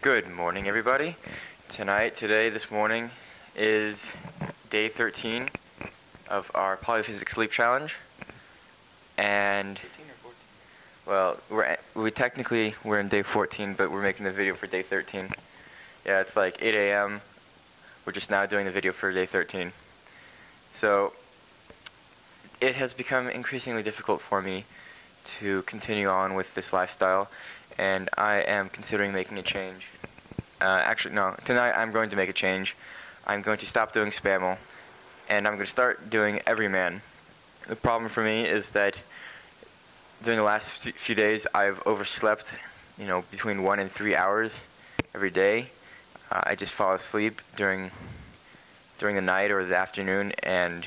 Good morning, everybody. This morning is day 13 of our Polyphasic sleep challenge. And 13 or well, 14? we're in day 14, but we're making the video for day 13. Yeah, it's like 8 a.m. We're just now doing the video for day 13. So it has become increasingly difficult for me to continue on with this lifestyle, and I am considering making a change. Actually, no, tonight I'm going to make a change. I'm going to stop doing SPAMAYL, and I'm going to start doing Everyman. The problem for me is that during the last few days I've overslept, between 1 and 3 hours every day. I just fall asleep during the night or the afternoon, and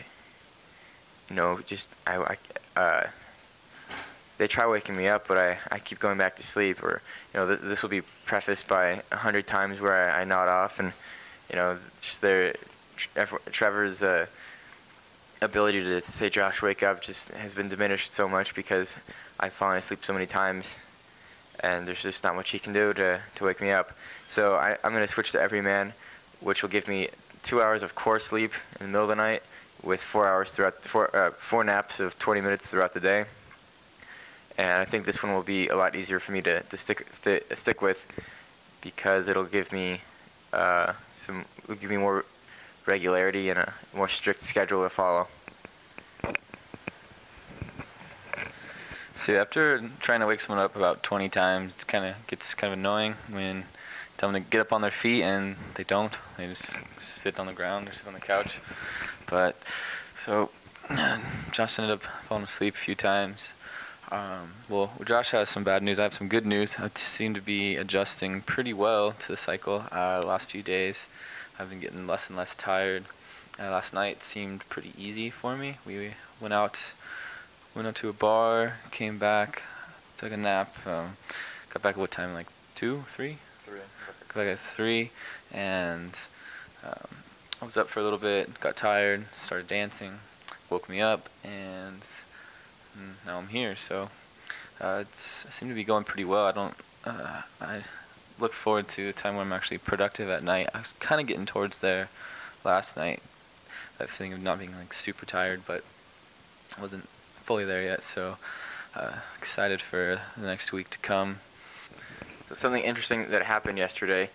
they try waking me up, but I keep going back to sleep. Or this will be prefaced by 100 times where I nod off, and just Trevor's ability to say, "Josh, wake up," just has been diminished so much because I've fallen asleep so many times, and there's just not much he can do to wake me up. So I'm going to switch to Everyman, which will give me 2 hours of core sleep in the middle of the night, with 4 hours throughout four naps of 20 minutes throughout the day. And I think this one will be a lot easier for me to stick with, because it'll give me more regularity and a more strict schedule to follow. So after trying to wake someone up about 20 times, it gets kind of annoying when you tell them to get up on their feet and they don't. They just sit on the ground or sit on the couch. But so Josh ended up falling asleep a few times. Well, Josh has some bad news. I have some good news. I seem to be adjusting pretty well to the cycle. The last few days, I've been getting less and less tired. Last night seemed pretty easy for me. We went out to a bar, came back, took a nap, got back at what time? Like 2, 3? 3. Got back at 3, and I was up for a little bit, got tired, started dancing, woke me up, and now I'm here. So I seem to be going pretty well. I look forward to a time when I'm actually productive at night. I was kind of getting towards there last night, that feeling of not being like super tired, but I wasn't fully there yet. So excited for the next week to come. So something interesting that happened yesterday.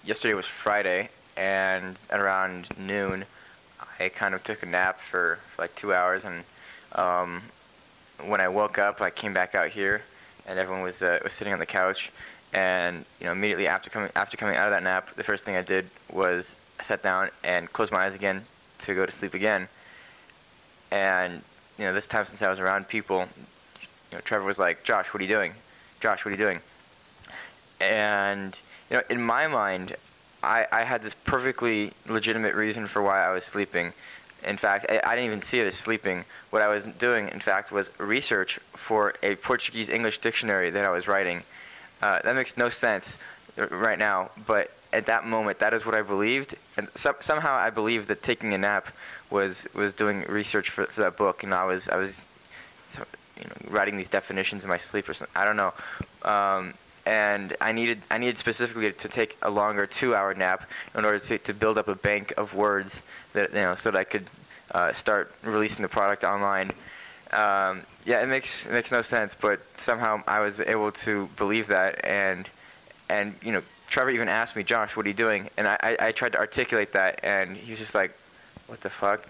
Yesterday was Friday, and at around noon, I kind of took a nap for like 2 hours, and when I woke up, I came back out here, and everyone was sitting on the couch. And immediately after coming out of that nap, the first thing I did was I sat down and closed my eyes again to go to sleep again. And this time, since I was around people, Trevor was like, "Josh, what are you doing? Josh, what are you doing?" And in my mind, I had this perfectly legitimate reason for why I was sleeping. In fact, I didn't even see it as sleeping. What I was doing, in fact, was research for a Portuguese-English dictionary that I was writing. That makes no sense right now, but at that moment, that is what I believed. And somehow I believed that taking a nap was doing research for that book, and I was writing these definitions in my sleep or something. I don't know. And I needed specifically to take a longer 2-hour nap in order to build up a bank of words that so that I could start releasing the product online. Yeah, it makes no sense, but somehow I was able to believe that, and Trevor even asked me, "Josh, what are you doing?" And I tried to articulate that, and he was just like, "What the fuck?"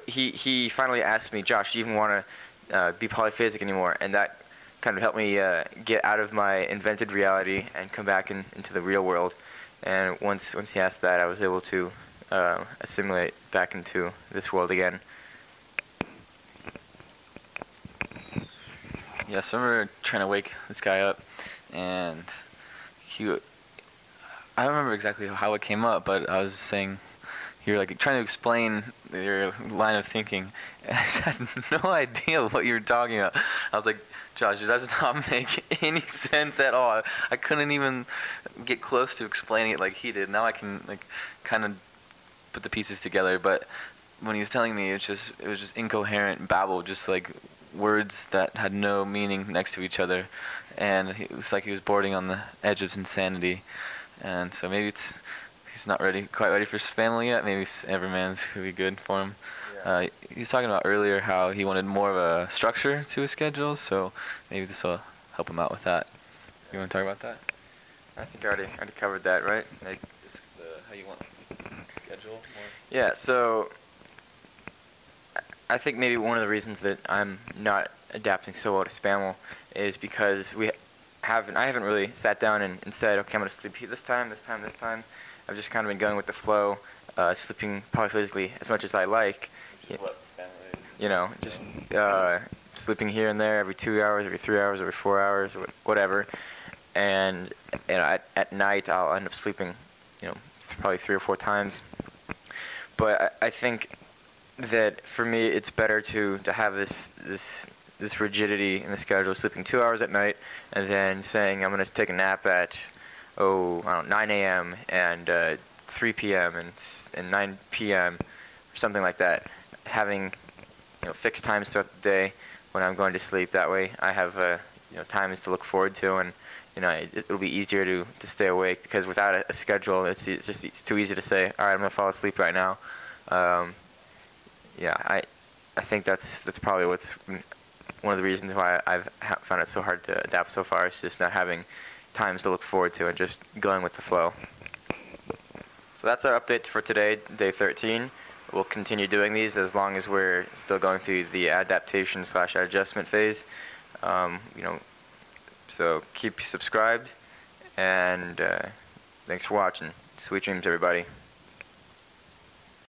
He finally asked me, "Josh, do you even want to be polyphasic anymore?" And that kind of helped me get out of my invented reality and come back into the real world. And once he asked that, I was able to assimilate back into this world again. Yeah, so I remember trying to wake this guy up, and I don't remember exactly how it came up, but I was saying, you're like trying to explain your line of thinking, and I just had no idea what you were talking about. I was like, "Josh, that does not make any sense at all." I couldn't even get close to explaining it like he did. Now I can kind of put the pieces together, but when he was telling me, it was just incoherent babble, just like words that had no meaning next to each other. and it was like he was bordering on the edge of insanity. And so maybe he's not quite ready for his family yet. Maybe Everman's could be good for him. Yeah. He was talking about earlier how he wanted more of a structure to his schedule, so maybe this will help him out with that. You want to talk about that? I think I already covered that, right? Like, How you want schedule more? yeah, so I think maybe one of the reasons that I'm not adapting so well to SPAMAYL is because I haven't really sat down and said, okay, I'm going to sleep this time. I've just kind of been going with the flow, sleeping polyphasically as much as I like. Which is what SPAMAYL is. You know, just sleeping here and there every 2 hours, every 3 hours, every 4 hours, or whatever. And at night I'll end up sleeping, probably 3 or 4 times. But I think that for me it's better to have this rigidity in the schedule, sleeping 2 hours at night, and then saying I'm going to take a nap at 9 a.m. and 3 p.m. and 9 p.m. or something like that. Having fixed times throughout the day when I'm going to sleep. That way I have times to look forward to, and it'll be easier to stay awake, because without a schedule it's too easy to say, all right, I'm going to fall asleep right now. Yeah, I think that's probably what's one of the reasons why I've found it so hard to adapt so far, is just not having times to look forward to and just going with the flow. So that's our update for today, day 13. We'll continue doing these as long as we're still going through the adaptation/adjustment phase. So keep subscribed, and thanks for watching. Sweet dreams, everybody.